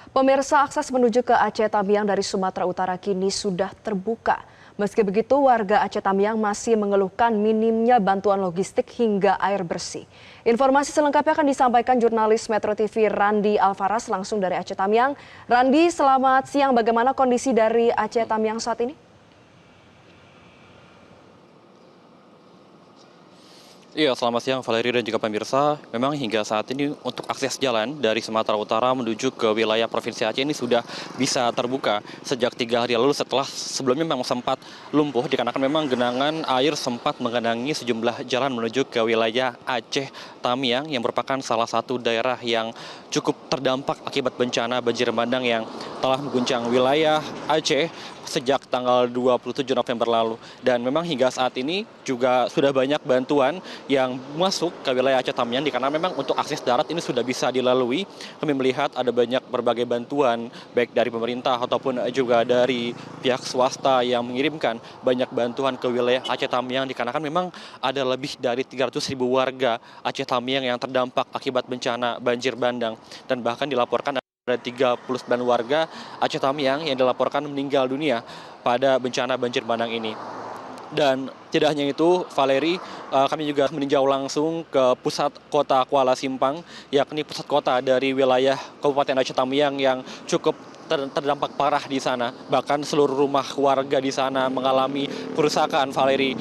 Pemirsa, akses menuju ke Aceh Tamiang dari Sumatera Utara kini sudah terbuka. Meski begitu, warga Aceh Tamiang masih mengeluhkan minimnya bantuan logistik hingga air bersih. Informasi selengkapnya akan disampaikan jurnalis Metro TV Randi Alvaras langsung dari Aceh Tamiang. Randi, selamat siang. Bagaimana kondisi dari Aceh Tamiang saat ini? Iya, selamat siang Valeri dan juga pemirsa. Memang hingga saat ini untuk akses jalan dari Sumatera Utara menuju ke wilayah Provinsi Aceh ini sudah bisa terbuka sejak 3 hari lalu setelah sebelumnya memang sempat lumpuh dikarenakan memang genangan air sempat menggenangi sejumlah jalan menuju ke wilayah Aceh Tamiang yang merupakan salah satu daerah yang cukup terdampak akibat bencana banjir bandang yang telah mengguncang wilayah Aceh sejak tanggal 27 November lalu. Dan memang hingga saat ini juga sudah banyak bantuan yang masuk ke wilayah Aceh Tamiang karena memang untuk akses darat ini sudah bisa dilalui. Kami melihat ada banyak berbagai bantuan baik dari pemerintah ataupun juga dari pihak swasta yang mengirimkan banyak bantuan ke wilayah Aceh Tamiang dikarenakan memang ada lebih dari 300.000 warga Aceh Tamiang yang terdampak akibat bencana banjir bandang dan bahkan dilaporkan ada 39 warga Aceh Tamiang yang dilaporkan meninggal dunia pada bencana banjir bandang ini. Dan tidak hanya itu, Valeri, kami juga meninjau langsung ke pusat kota Kuala Simpang, yakni pusat kota dari wilayah Kabupaten Aceh Tamiang yang cukup terdampak parah di sana. Bahkan seluruh rumah warga di sana mengalami kerusakan, Valeri.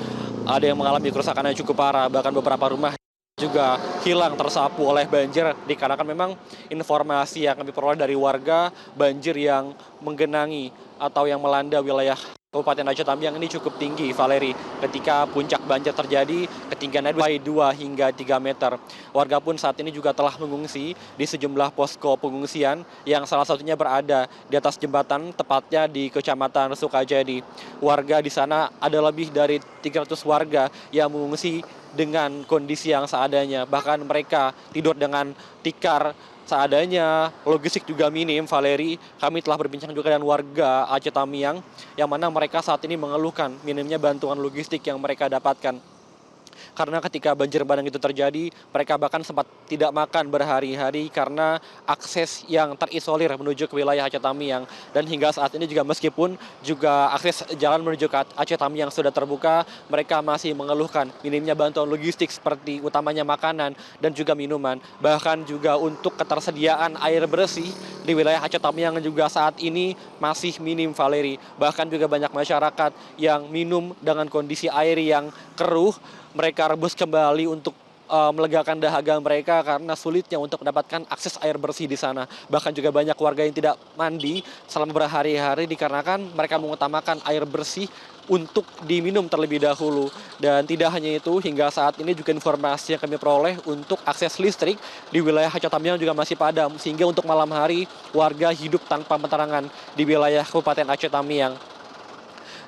Ada yang mengalami kerusakan yang cukup parah, bahkan beberapa rumah juga hilang tersapu oleh banjir dikarenakan memang informasi yang kami peroleh dari warga banjir yang menggenangi atau yang melanda wilayah Kabupaten Aceh Tamiang ini cukup tinggi, Valeri. Ketika puncak banjir terjadi, ketinggiannya 2 hingga 3 meter. Warga pun saat ini juga telah mengungsi di sejumlah posko pengungsian yang salah satunya berada di atas jembatan, tepatnya di Kecamatan Sukajadi. Warga di sana ada lebih dari 300 warga yang mengungsi dengan kondisi yang seadanya. Bahkan mereka tidur dengan tikar seadanya, logistik juga minim, Valeri. Kami telah berbincang juga dengan warga Aceh Tamiang, yang mana mereka saat ini mengeluhkan minimnya bantuan logistik yang mereka dapatkan. Karena ketika banjir bandang itu terjadi, mereka bahkan sempat tidak makan berhari-hari karena akses yang terisolir menuju ke wilayah Aceh Tamiang. Dan hingga saat ini juga meskipun juga akses jalan menuju ke Aceh Tamiang sudah terbuka, mereka masih mengeluhkan minimnya bantuan logistik seperti utamanya makanan dan juga minuman. Bahkan juga untuk ketersediaan air bersih di wilayah Aceh Tamiang juga saat ini masih minim, Valeri. Bahkan juga banyak masyarakat yang minum dengan kondisi air yang keruh, mereka rebus kembali untuk melegakan dahaga mereka karena sulitnya untuk mendapatkan akses air bersih di sana. Bahkan juga banyak warga yang tidak mandi selama berhari-hari dikarenakan mereka mengutamakan air bersih untuk diminum terlebih dahulu. Dan tidak hanya itu, hingga saat ini juga informasi yang kami peroleh untuk akses listrik di wilayah Aceh Tamiang juga masih padam, sehingga untuk malam hari warga hidup tanpa penerangan di wilayah Kabupaten Aceh Tamiang.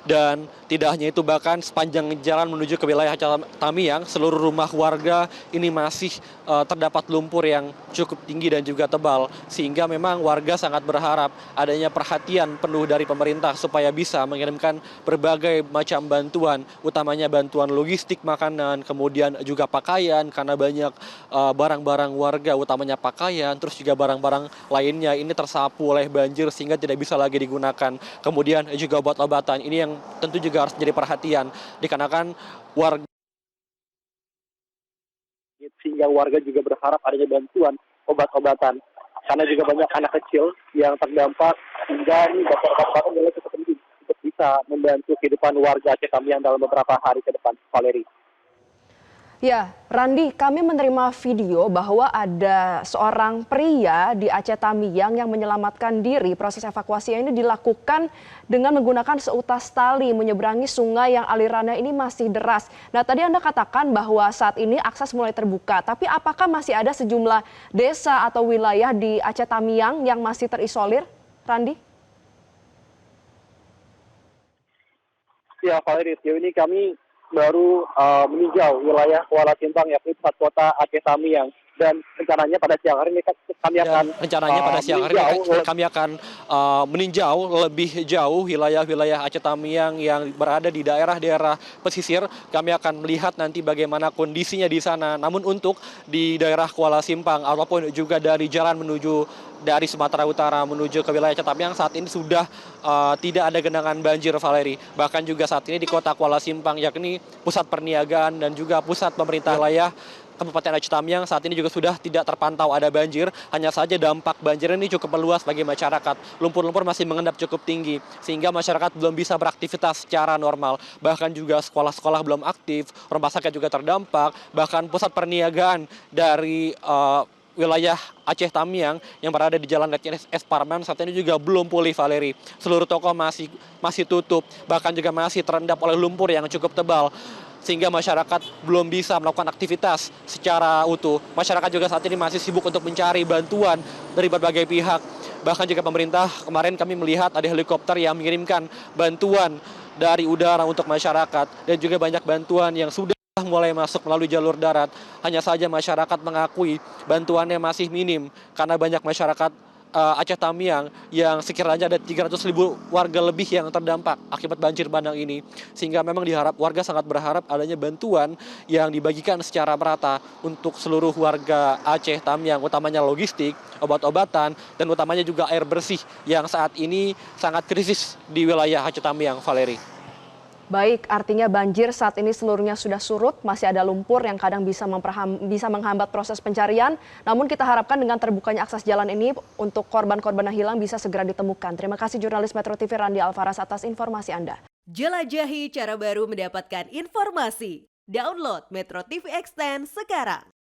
Dan tidak hanya itu, bahkan sepanjang jalan menuju ke wilayah Tamiang, seluruh rumah warga ini masih terdapat lumpur yang cukup tinggi dan juga tebal. Sehingga memang warga sangat berharap adanya perhatian penuh dari pemerintah supaya bisa mengirimkan berbagai macam bantuan, utamanya bantuan logistik makanan, kemudian juga pakaian, karena banyak barang-barang warga, utamanya pakaian, terus juga barang-barang lainnya ini tersapu oleh banjir sehingga tidak bisa lagi digunakan. Kemudian juga obat-obatan, ini yang tentu juga harus menjadi perhatian dikarenakan warga, sehingga warga juga berharap adanya bantuan obat-obatan karena juga banyak anak kecil yang terdampak, sehingga ini obat-obatan juga cukup penting untuk bisa membantu kehidupan warga Aceh Tamiang dalam beberapa hari ke depan, Valeri. Ya, Randi, kami menerima video bahwa ada seorang pria di Aceh Tamiang yang menyelamatkan diri. Proses evakuasi ini dilakukan dengan menggunakan seutas tali menyeberangi sungai yang alirannya ini masih deras. Nah, tadi Anda katakan bahwa saat ini akses mulai terbuka, tapi apakah masih ada sejumlah desa atau wilayah di Aceh Tamiang yang masih terisolir, Randi? Ya, Valeri, sejauh ini kami baru meninjau wilayah Kuala Simpang, yakni pusat kota Aceh Tamiang. dan rencananya pada siang hari ini kami akan Dan rencananya pada siang hari kami akan meninjau lebih jauh wilayah-wilayah Aceh Tamiang yang berada di daerah-daerah pesisir. Kami akan melihat nanti bagaimana kondisinya di sana. Namun untuk di daerah Kuala Simpang ataupun juga dari jalan menuju dari Sumatera Utara menuju ke wilayah Aceh Tamiang saat ini sudah tidak ada genangan banjir, Valeri. Bahkan juga saat ini di kota Kuala Simpang, yakni pusat perniagaan dan juga pusat pemerintah wilayah Kabupaten Aceh Tamiang, saat ini juga sudah tidak terpantau ada banjir. Hanya saja dampak banjir ini cukup meluas bagi masyarakat. Lumpur-lumpur masih mengendap cukup tinggi, sehingga masyarakat belum bisa beraktivitas secara normal. Bahkan juga sekolah-sekolah belum aktif, rumah sakit juga terdampak, bahkan pusat perniagaan dari wilayah Aceh Tamiang yang berada di Jalan Ledjen S. Parman saat ini juga belum pulih, Valeri. Seluruh toko masih tutup, bahkan juga masih terendam oleh lumpur yang cukup tebal, sehingga masyarakat belum bisa melakukan aktivitas secara utuh. Masyarakat juga saat ini masih sibuk untuk mencari bantuan dari berbagai pihak. Bahkan juga pemerintah, kemarin kami melihat ada helikopter yang mengirimkan bantuan dari udara untuk masyarakat, dan juga banyak bantuan yang sudah mulai masuk melalui jalur darat. Hanya saja masyarakat mengakui bantuannya masih minim karena banyak masyarakat Aceh Tamiang yang sekiranya ada 300.000 warga lebih yang terdampak akibat banjir bandang ini, sehingga memang warga sangat berharap adanya bantuan yang dibagikan secara merata untuk seluruh warga Aceh Tamiang, utamanya logistik, obat-obatan, dan utamanya juga air bersih yang saat ini sangat krisis di wilayah Aceh Tamiang, Valeri. Baik, artinya banjir saat ini seluruhnya sudah surut, masih ada lumpur yang kadang bisa menghambat proses pencarian. Namun kita harapkan dengan terbukanya akses jalan ini untuk korban-korban yang hilang bisa segera ditemukan. Terima kasih jurnalis Metro TV Randi Alvaras atas informasi Anda. Jelajahi cara baru mendapatkan informasi. Download Metro TV Extend sekarang.